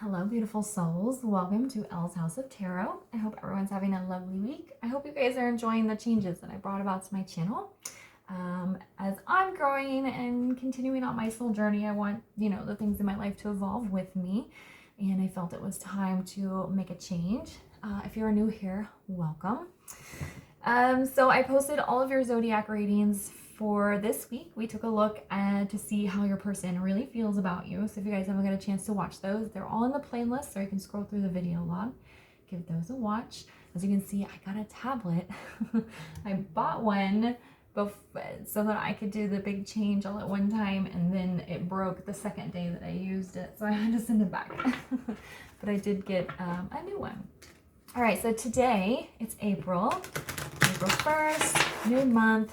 Hello, beautiful souls. Welcome to Elle's House of Tarot. I hope everyone's having a lovely week. I hope you guys are enjoying the changes that I brought about to my channel. As I'm growing and continuing on my soul journey, I want, the things in my life to evolve with me. And I felt it was time to make a change. If you're new here, welcome. So I posted all of your Zodiac readings for this week. We took a look to see how your person really feels about you. So if you guys haven't got a chance to watch those, they're all in the playlist, so you can scroll through the video log. Give those a watch. As you can see, I got a tablet. I bought one so that I could do the big change all at one time, and then it broke the second day that I used it, so I had to send it back. But I did get a new one. All right, so today it's April 1st, new month,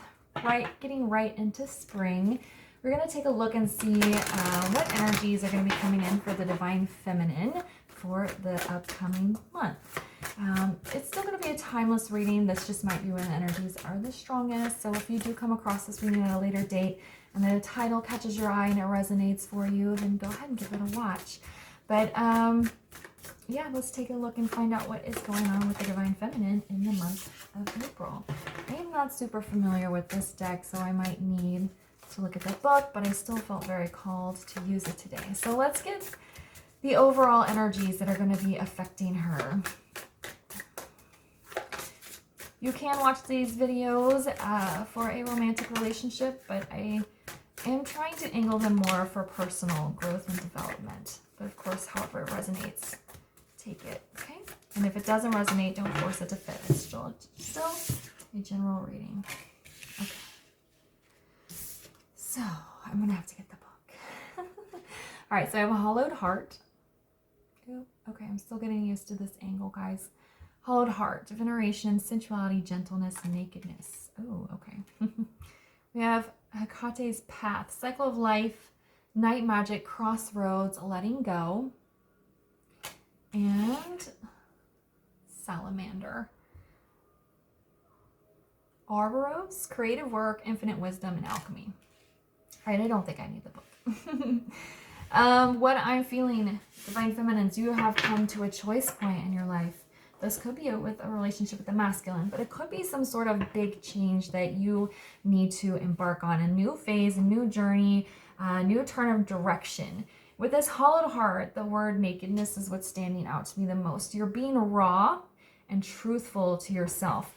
getting right into spring. We're going to take a look and see what energies are going to be coming in for the Divine Feminine for the upcoming month. It's still going to be a timeless reading. This just might be when the energies are the strongest. So if you do come across this reading at a later date and the title catches your eye and it resonates for you, then go ahead and give it a watch. But yeah, let's take a look and find out what is going on with the Divine Feminine in the month of April. I am not super familiar with this deck, so I might need to look at the book, but I still felt very called to use it today. So let's get the overall energies that are going to be affecting her. You can watch these videos for a romantic relationship, but I am trying to angle them more for personal growth and development. But of course, however it resonates, take it, okay? And if it doesn't resonate, don't force it to fit. It's still a general reading. Okay. So, I'm going to have to get the book. All right, so I have a hollowed heart. Ooh, okay, I'm still getting used to this angle, guys. Hollowed heart, veneration, sensuality, gentleness, nakedness. Oh, okay. We have Hekate's path, cycle of life, night magic, crossroads, letting go, and salamander. Arboros, creative work, infinite wisdom, and alchemy. All right, I don't think I need the book. What I'm feeling, Divine Feminines, you have come to a choice point in your life. This could be with a relationship with the masculine, but it could be some sort of big change that you need to embark on. A new phase, a new journey, a new turn of direction. With this hollowed heart, the word nakedness is what's standing out to me the most. You're being raw and truthful to yourself.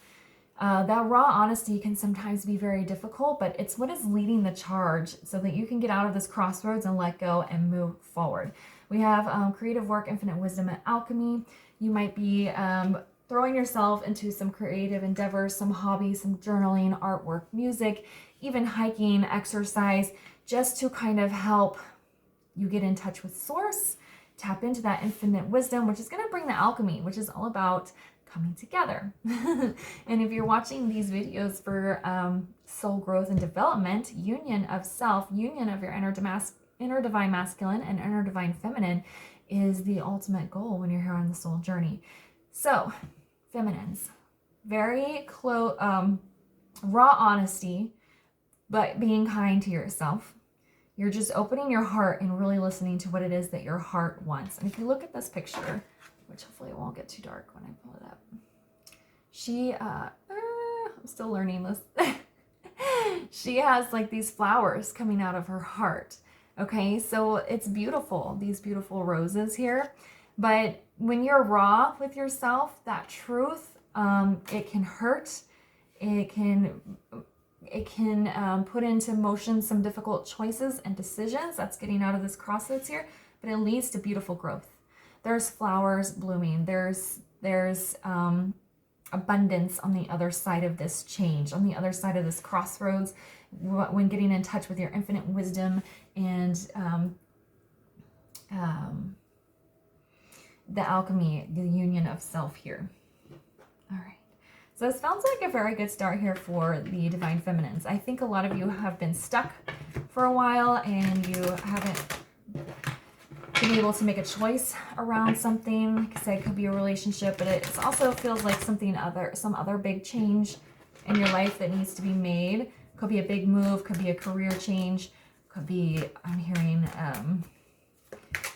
That raw honesty can sometimes be very difficult, but it's what is leading the charge so that you can get out of this crossroads and let go and move forward. We have creative work, infinite wisdom, and alchemy. You might be throwing yourself into some creative endeavors, some hobbies, some journaling, artwork, music, even hiking, exercise, just to kind of help you get in touch with source, tap into that infinite wisdom, which is going to bring the alchemy, which is all about coming together. And if you're watching these videos for soul growth and development, union of self, union of your inner divine masculine and inner divine feminine is the ultimate goal when you're here on the soul journey. So, feminines, very close, raw honesty, but being kind to yourself. You're just opening your heart and really listening to what it is that your heart wants. And if you look at this picture, which hopefully it won't get too dark when I pull it up. I'm still learning this. She has like these flowers coming out of her heart. Okay, so it's beautiful, these beautiful roses here. But when you're raw with yourself, that truth, it can hurt. It can put into motion some difficult choices and decisions. That's getting out of this crossroads here, but it leads to beautiful growth. There's flowers blooming. There's abundance on the other side of this change, on the other side of this crossroads, when getting in touch with your infinite wisdom and the alchemy, the union of self here. All right. So this sounds like a very good start here for the Divine Feminines. I think a lot of you have been stuck for a while and you haven't been able to make a choice around something. Like I said, it could be a relationship, but it also feels like some other big change in your life that needs to be made. Could be a big move, could be a career change, could be, I'm hearing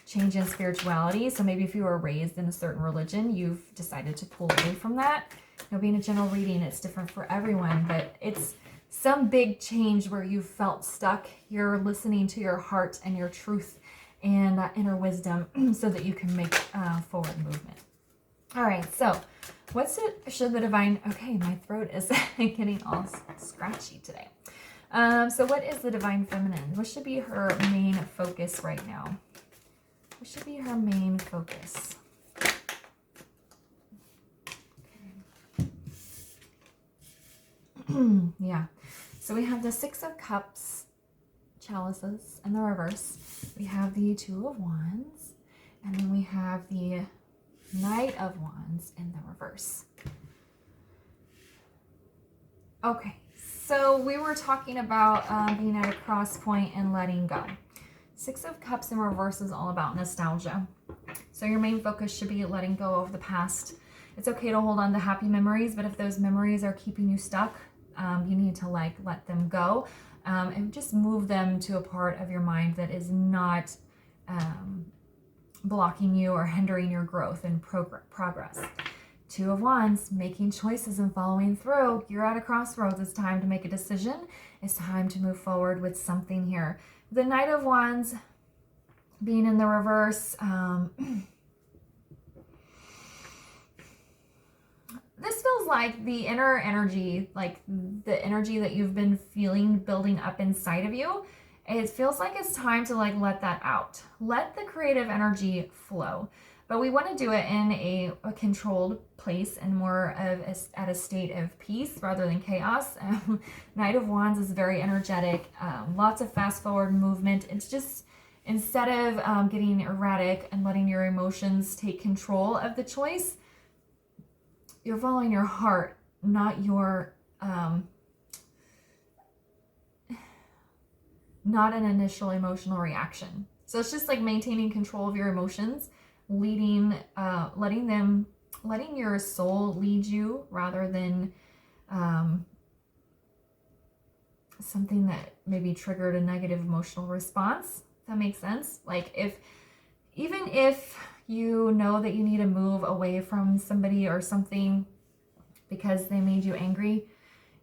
change in spirituality. So maybe if you were raised in a certain religion, you've decided to pull away from that. Being a general reading, it's different for everyone, but it's some big change where you felt stuck. You're listening to your heart and your truth and that inner wisdom so that you can make forward movement. All right, so should the divine, okay, my throat is getting all scratchy today. So what is the divine feminine? What should be her main focus right now? What should be her main focus? Yeah. So we have the Six of Cups, chalices in the reverse. We have the Two of Wands. And then we have the Knight of Wands in the reverse. Okay. So we were talking about being at a cross point and letting go. Six of Cups in reverse is all about nostalgia. So your main focus should be letting go of the past. It's okay to hold on to happy memories, but if those memories are keeping you stuck, you need to let them go and just move them to a part of your mind that is not blocking you or hindering your growth and progress. Two of Wands, making choices and following through. You're at a crossroads. It's time to make a decision. It's time to move forward with something here. The Knight of Wands being in the reverse. This feels like the inner energy, like the energy that you've been feeling building up inside of you. It feels like it's time to let that out. Let the creative energy flow. But we want to do it in a controlled place and more of at a state of peace rather than chaos. Knight of Wands is very energetic, lots of fast forward movement. It's just, instead of getting erratic and letting your emotions take control of the choice, you're following your heart, not your, not an initial emotional reaction. So it's just like maintaining control of your emotions, letting your soul lead you rather than something that maybe triggered a negative emotional response. If that makes sense. Like even if you know that you need to move away from somebody or something because they made you angry,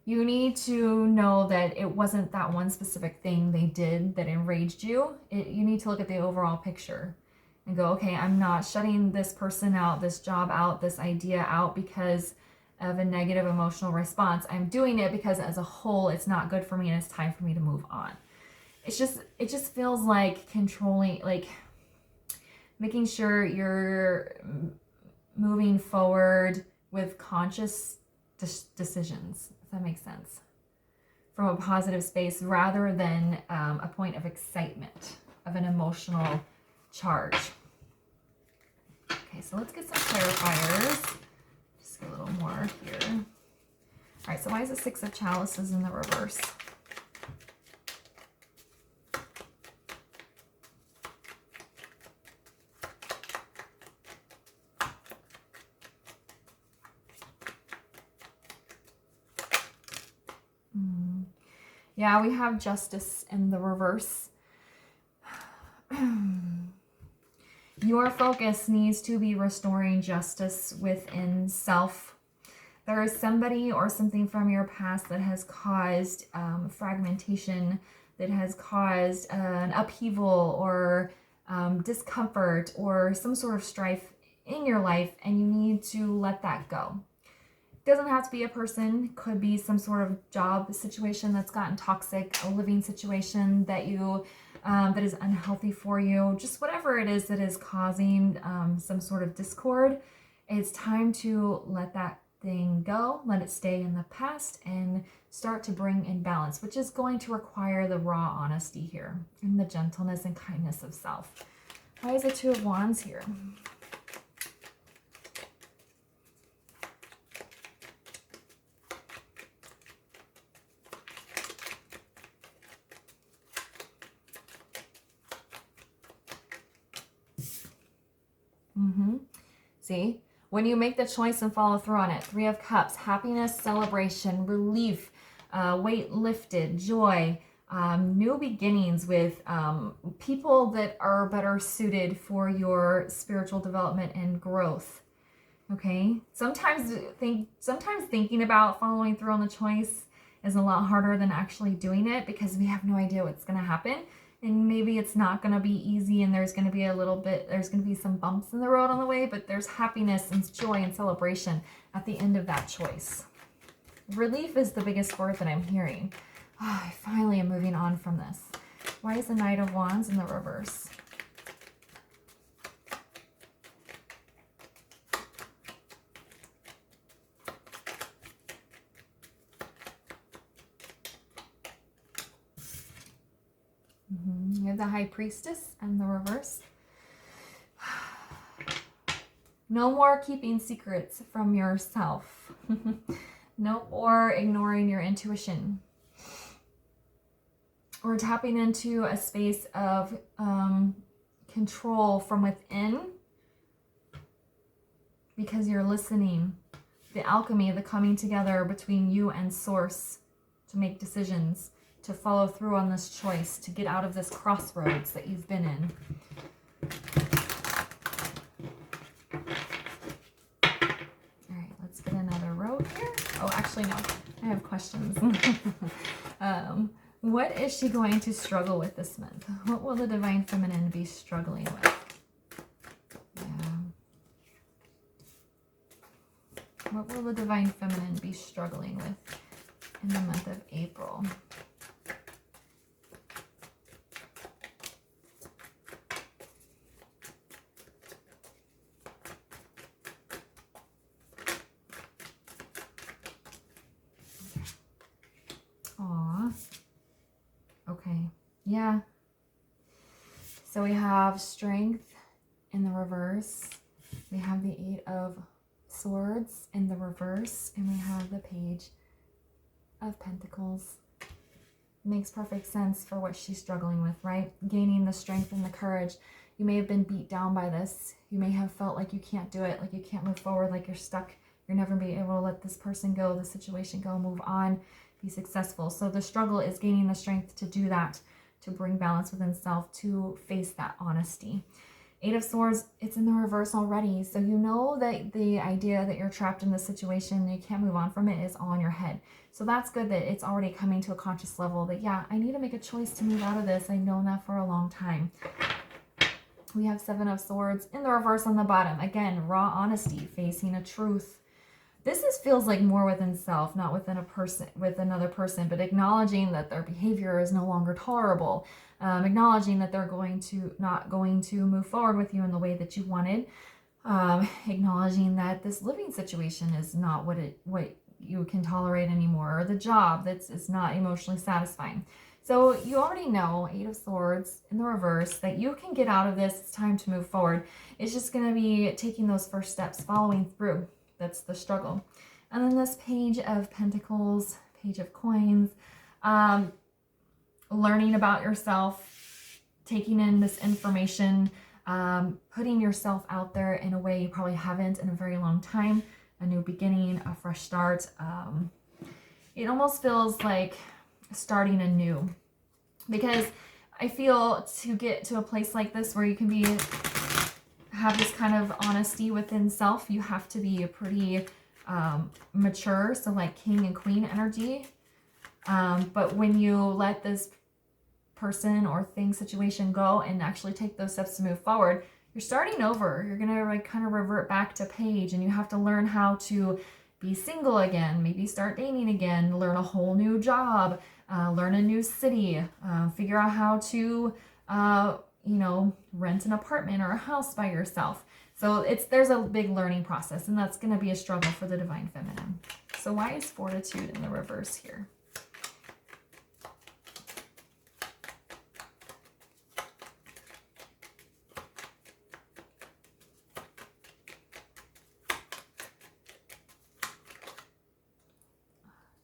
you need to know that it wasn't that one specific thing they did that enraged you. You need to look at the overall picture and go, okay, I'm not shutting this person out, this job out, this idea out because of a negative emotional response. I'm doing it because as a whole, it's not good for me and it's time for me to move on. It just feels like controlling, like making sure you're moving forward with conscious decisions, if that makes sense, from a positive space rather than a point of excitement, of an emotional charge. Okay, so let's get some clarifiers. Just a little more here. All right, so why is the Six of Chalices in the reverse? Yeah, we have Justice in the reverse. Your focus needs to be restoring justice within self. There is somebody or something from your past that has caused fragmentation, that has caused an upheaval or discomfort or some sort of strife in your life, and you need to let that go. Doesn't have to be a person, could be some sort of job situation that's gotten toxic, a living situation that you that is unhealthy for you, just whatever it is that is causing some sort of discord. It's time to let that thing go, let it stay in the past, and start to bring in balance, which is going to require the raw honesty here and the gentleness and kindness of self. Why is the Two of Wands here? See, when you make the choice and follow through on it, Three of Cups, happiness, celebration, relief, weight lifted, joy, new beginnings with people that are better suited for your spiritual development and growth. Okay, sometimes thinking about following through on the choice is a lot harder than actually doing it, because we have no idea what's going to happen, and maybe it's not going to be easy, and there's going to be some bumps in the road on the way, but there's happiness and joy and celebration at the end of that choice. Relief is the biggest word that I'm hearing. Oh, I finally am moving on from this. Why is the Knight of Wands in the reverse? You have the High Priestess and the reverse. No more keeping secrets from yourself. No more ignoring your intuition. We're tapping into a space of control from within, because you're listening. The alchemy, the coming together between you and Source to make decisions, to follow through on this choice, to get out of this crossroads that you've been in. All right, let's get another road here. Oh, actually, no. I have questions. What is she going to struggle with this month? What will the Divine Feminine be struggling with? Yeah. What will the Divine Feminine be struggling with in the month of April? Aw. Okay. Yeah. So we have Strength in the reverse. We have the Eight of Swords in the reverse. And we have the Page of Pentacles. Makes perfect sense for what she's struggling with, right? Gaining the strength and the courage. You may have been beat down by this. You may have felt like you can't do it, like you can't move forward, like you're stuck. You're never be able to let this person go, the situation go, move on, be successful. So the struggle is gaining the strength to do that, to bring balance within self, to face that honesty. Eight of Swords, it's in the reverse already. So you know that the idea that you're trapped in this situation, you can't move on from it, is all in your head. So that's good that it's already coming to a conscious level that, yeah, I need to make a choice to move out of this. I've known that for a long time. We have Seven of Swords in the reverse on the bottom. Again, raw honesty, facing a truth. This feels like more within self, not within a person, with another person, but acknowledging that their behavior is no longer tolerable. Acknowledging that they're not going to move forward with you in the way that you wanted. Acknowledging that this living situation is not what you can tolerate anymore, or the job is not emotionally satisfying. So you already know, Eight of Swords in the reverse, that you can get out of this. It's time to move forward. It's just going to be taking those first steps, following through. That's the struggle. And then this Page of Pentacles, Page of Coins, learning about yourself, taking in this information, putting yourself out there in a way you probably haven't in a very long time. A new beginning, a fresh start. It almost feels like starting anew, because I feel to get to a place like this where you can have this kind of honesty within self, you have to be a pretty mature, so like King and Queen energy. But when you let this person or thing, situation go and actually take those steps to move forward, you're starting over. You're going to like kind of revert back to Page, and you have to learn how to be single again, maybe start dating again, learn a whole new job, learn a new city, figure out how to, rent an apartment or a house by yourself. So there's a big learning process, and that's going to be a struggle for the Divine Feminine. So why is Fortitude in the reverse here?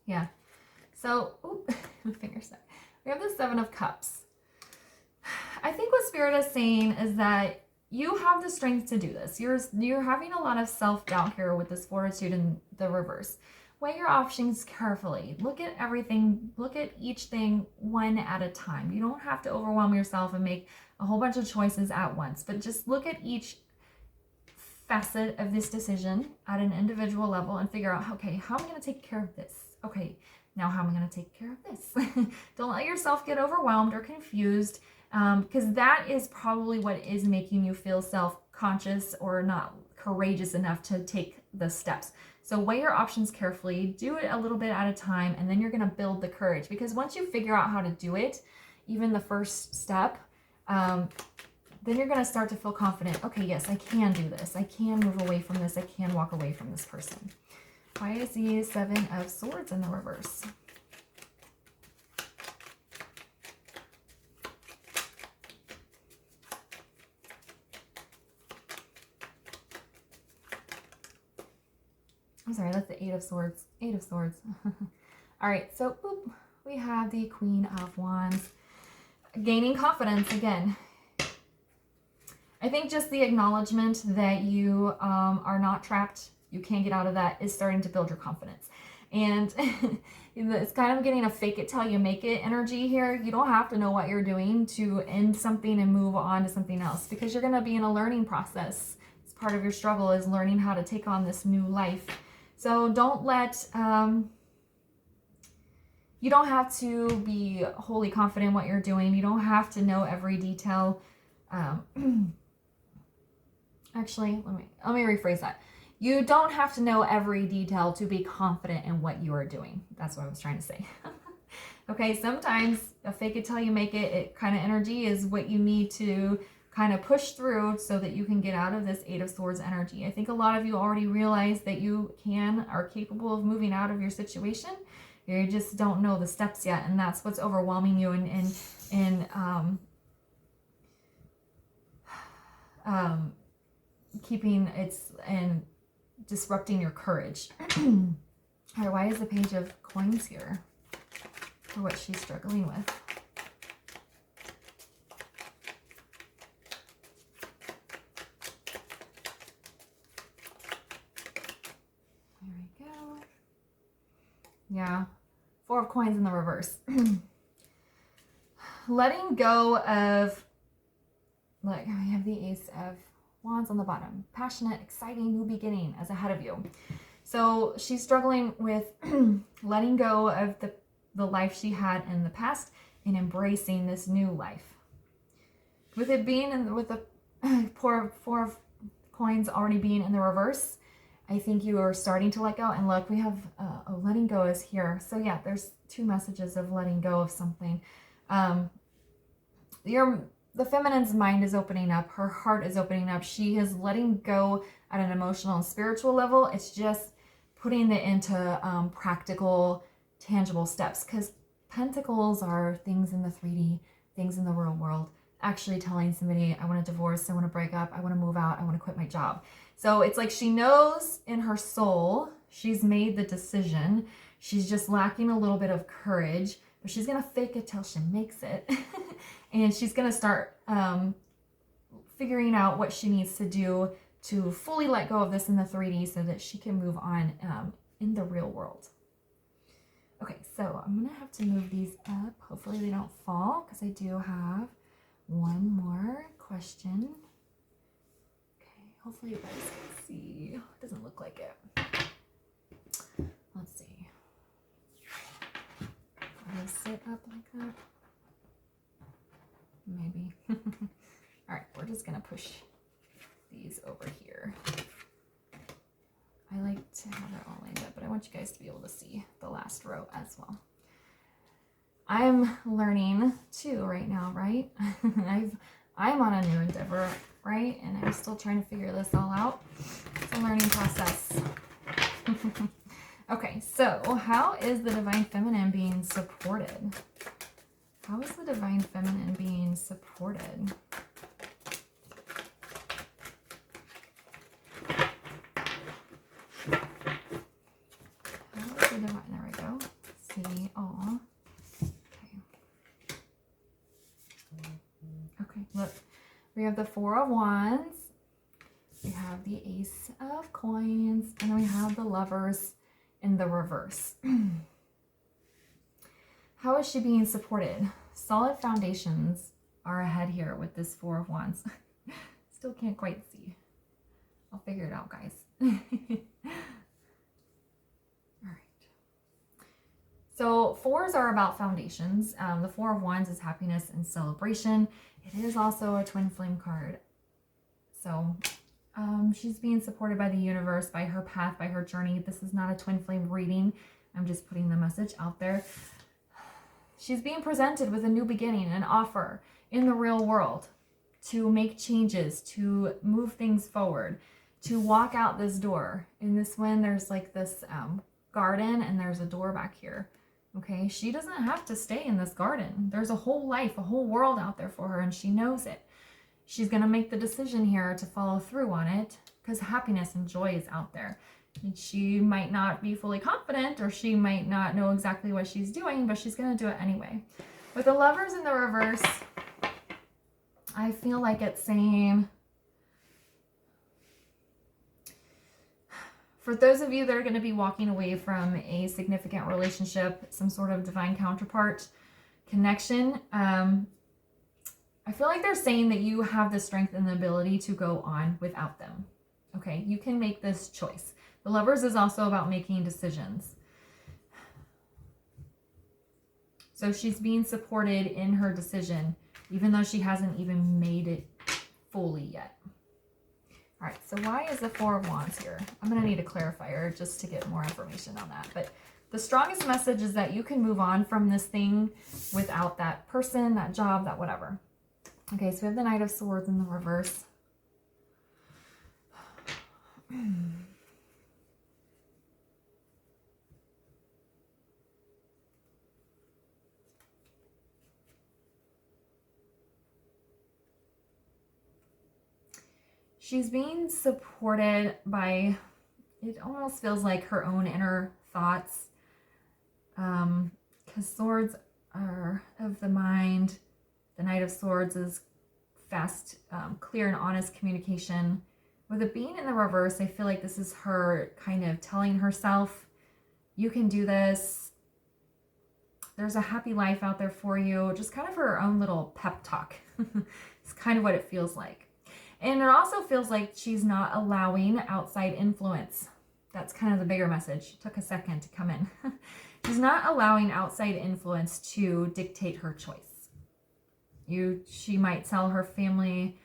Yeah. So, my finger stuck. We have the Seven of Cups. I think what Spirit is saying is that you have the strength to do this. You're having a lot of self-doubt here with this Fortitude in the reverse. weigh your options carefully. Look at everything, look at each thing one at a time. You don't have to overwhelm yourself and make a whole bunch of choices at once, but just look at each facet of this decision at an individual level and figure out, okay, how am I going to take care of this? Okay, now how am I going to take care of this? Don't let yourself get overwhelmed or confused, because that is probably what is making you feel self-conscious or not courageous enough to take the steps. So weigh your options carefully, do it a little bit at a time, and then you're going to build the courage, because once you figure out how to do it, even the first step, then you're going to start to feel confident. Okay, yes, I can do this. I can move away from this. I can walk away from this person. Why is the Seven of Swords in the reverse? I'm sorry, that's the Eight of Swords. Eight of Swords. All right, so we have the Queen of Wands. Gaining confidence again. I think just the acknowledgement that you are not trapped, you can't get out of that, is starting to build your confidence. And it's kind of getting a fake it till you make it energy here. You don't have to know what you're doing to end something and move on to something else, because you're going to be in a learning process. It's part of your struggle, is learning how to take on this new life. So don't let, you don't have to be wholly confident in what you're doing. You don't have to know every detail. Actually, let me rephrase that. You don't have to know every detail to be confident in what you are doing. That's what I was trying to say. Okay, sometimes a fake it till you make it kind of energy is what you need to kind of push through so that you can get out of this Eight of Swords energy. I think a lot of you already realize that you are capable of moving out of your situation. You just don't know the steps yet, and that's what's overwhelming you and keeping and disrupting your courage. All right, why is the Page of Coins here for what she's struggling with? There we go. Yeah, Four of Coins in the reverse. Letting go of, like, I have the Ace of Wands on the bottom. Passionate, exciting new beginning is ahead of you. So she's struggling with letting go of the life she had in the past and embracing this new life. With it being with the Four of Coins already being in the reverse, I think you are starting to let go. And look, we have letting go is here. So yeah, there's two messages of letting go of something. The feminine's mind is opening up. Her heart is opening up. She is letting go at an emotional and spiritual level. It's just putting it into practical, tangible steps. Because pentacles are things in the 3D, things in the real world. Actually telling somebody, I want a divorce, I want to break up, I want to move out, I want to quit my job. So it's like she knows in her soul she's made the decision. She's just lacking a little bit of courage. But she's going to fake it till she makes it. And she's going to start figuring out what she needs to do to fully let go of this in the 3D so that she can move on in the real world. Okay, so I'm going to have to move these up. Hopefully they don't fall, because I do have one more question. Okay, hopefully you guys can see. It doesn't look like it. Let's see. I sit up like that? Maybe. All right, we're just gonna push these over here. I like to have it all lined up, but I want you guys to be able to see the last row as well. I'm learning too right now, right? I'm on a new endeavor, right? And I'm still trying to figure this all out. It's a learning process. Okay, so how is the Divine Feminine being supported? How is the Divine Feminine being supported? How is the Divine, there we go. See all. Okay, look. We have the Four of Wands. We have the Ace of Coins. And then we have the Lovers. in the reverse. How is she being supported? Solid foundations are ahead here with this Four of Wands. Still can't quite see. I'll figure it out, guys. All right. So fours are about foundations. The Four of Wands is happiness and celebration. It is also a twin flame card. So she's being supported by the universe, by her path, by her journey. This is not a twin flame reading. I'm just putting the message out there. She's being presented with a new beginning, an offer in the real world to make changes, to move things forward, to walk out this door. In this one, there's like this garden and there's a door back here. Okay, she doesn't have to stay in this garden. There's a whole life, a whole world out there for her, and she knows it. She's going to make the decision here to follow through on it because happiness and joy is out there. And she might not be fully confident, or she might not know exactly what she's doing, but she's going to do it anyway. With the Lovers in the reverse, I feel like it's saying, for those of you that are going to be walking away from a significant relationship, some sort of divine counterpart connection, I feel like they're saying that you have the strength and the ability to go on without them. Okay, you can make this choice. The Lovers is also about making decisions. So she's being supported in her decision, even though she hasn't even made it fully yet. All right, so why is the Four of Wands here? I'm going to need a clarifier just to get more information on that. But the strongest message is that you can move on from this thing without that person, that job, that whatever. Okay, so we have the Knight of Swords in the reverse. She's being supported by, it almost feels like her own inner thoughts. Because swords are of the mind. The Knight of Swords is fast, clear and honest communication. With it being in the reverse, I feel like this is her kind of telling herself, you can do this. There's a happy life out there for you. Just kind of her own little pep talk. It's kind of what it feels like. And it also feels like she's not allowing outside influence. That's kind of the bigger message. It took a second to come in. She's not allowing outside influence to dictate her choice. She might tell her family,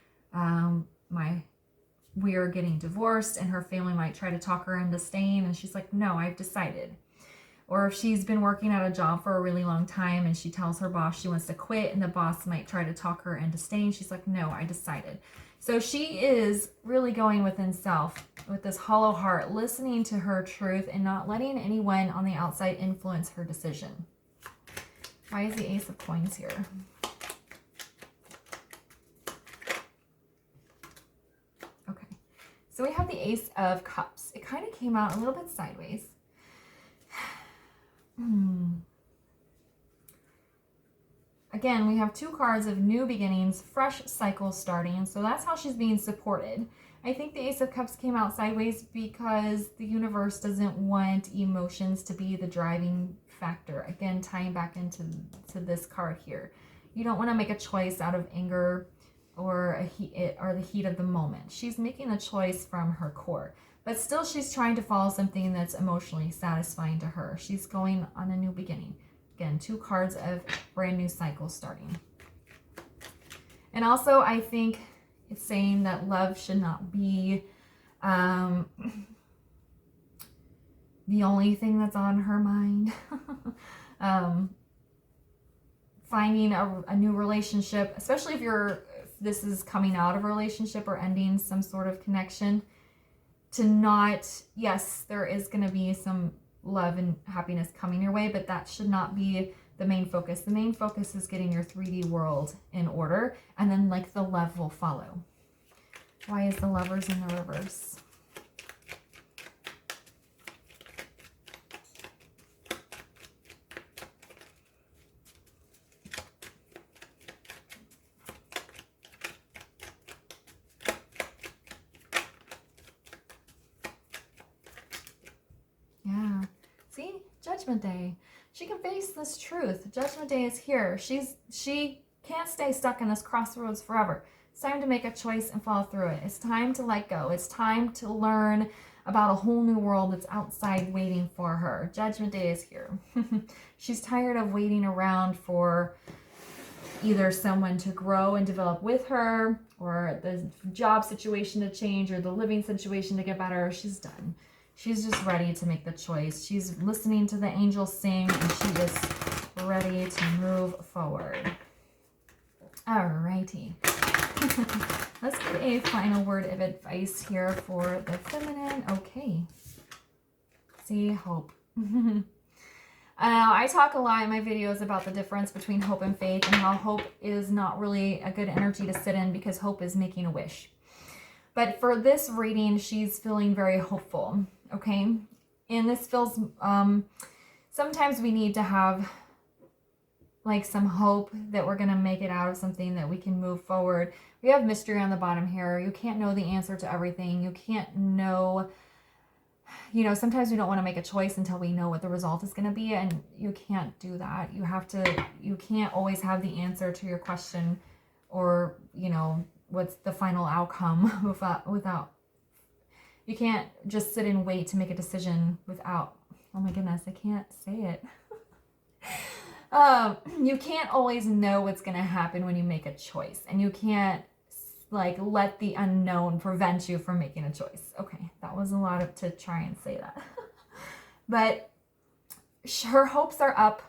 we are getting divorced, and her family might try to talk her into staying, and she's like, no, I've decided. Or if she's been working at a job for a really long time and she tells her boss she wants to quit, and the boss might try to talk her into staying, she's like, no, I decided. So she is really going within self with this hollow heart, listening to her truth and not letting anyone on the outside influence her decision. Why is the Ace of Coins here? Okay, so we have the Ace of Cups. It kind of came out a little bit sideways. Again, we have two cards of new beginnings, fresh cycle starting. So that's how she's being supported. I think the Ace of Cups came out sideways because the universe doesn't want emotions to be the driving factor. Again, tying back into this card here. You don't want to make a choice out of anger or the heat of the moment. She's making a choice from her core. But still, she's trying to follow something that's emotionally satisfying to her. She's going on a new beginning. Again, two cards of brand new cycle starting. And also, I think it's saying that love should not be the only thing that's on her mind. Finding a new relationship, especially if this is coming out of a relationship or ending some sort of connection, to not, yes, there is going to be some love and happiness coming your way, but that should not be the main focus. The main focus is getting your 3D world in order, and then like the love will follow. Why is the Lovers in the reverse? Yeah. Judgment Day. She can face this truth. Judgment Day is here. She can't stay stuck in this crossroads forever. It's time to make a choice and follow through it. It's time to let go. It's time to learn about a whole new world that's outside waiting for her. Judgment Day is here. She's tired of waiting around for either someone to grow and develop with her, or the job situation to change, or the living situation to get better. She's done. She's just ready to make the choice. She's listening to the angels sing, and she is ready to move forward. Alrighty. Let's get a final word of advice here for the feminine. Okay. See, hope. I talk a lot in my videos about the difference between hope and faith, and how hope is not really a good energy to sit in because hope is making a wish. But for this reading, she's feeling very hopeful, okay? And this feels, sometimes we need to have like some hope that we're going to make it out of something, that we can move forward. We have mystery on the bottom here. You can't know the answer to everything. You can't know, you know, sometimes we don't want to make a choice until we know what the result is going to be, and you can't do that. You can't always have the answer to your question, or, you know, what's the final outcome without, you can't just sit and wait to make a decision without, oh my goodness, I can't say it. You can't always know what's going to happen when you make a choice, and you can't like let the unknown prevent you from making a choice. Okay, that was a lot to try and say that. But her hopes are up.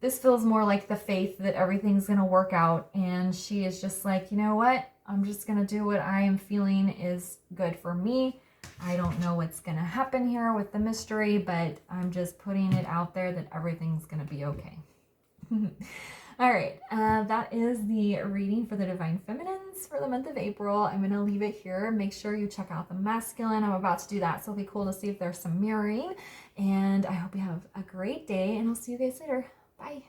This feels more like the faith that everything's going to work out, and she is just like, you know what? I'm just going to do what I am feeling is good for me. I don't know what's going to happen here with the mystery, but I'm just putting it out there that everything's going to be okay. All right, that is the reading for the Divine Feminines for the month of April. I'm going to leave it here. Make sure you check out the masculine. I'm about to do that, so it'll be cool to see if there's some mirroring. And I hope you have a great day, and I'll see you guys later. Bye.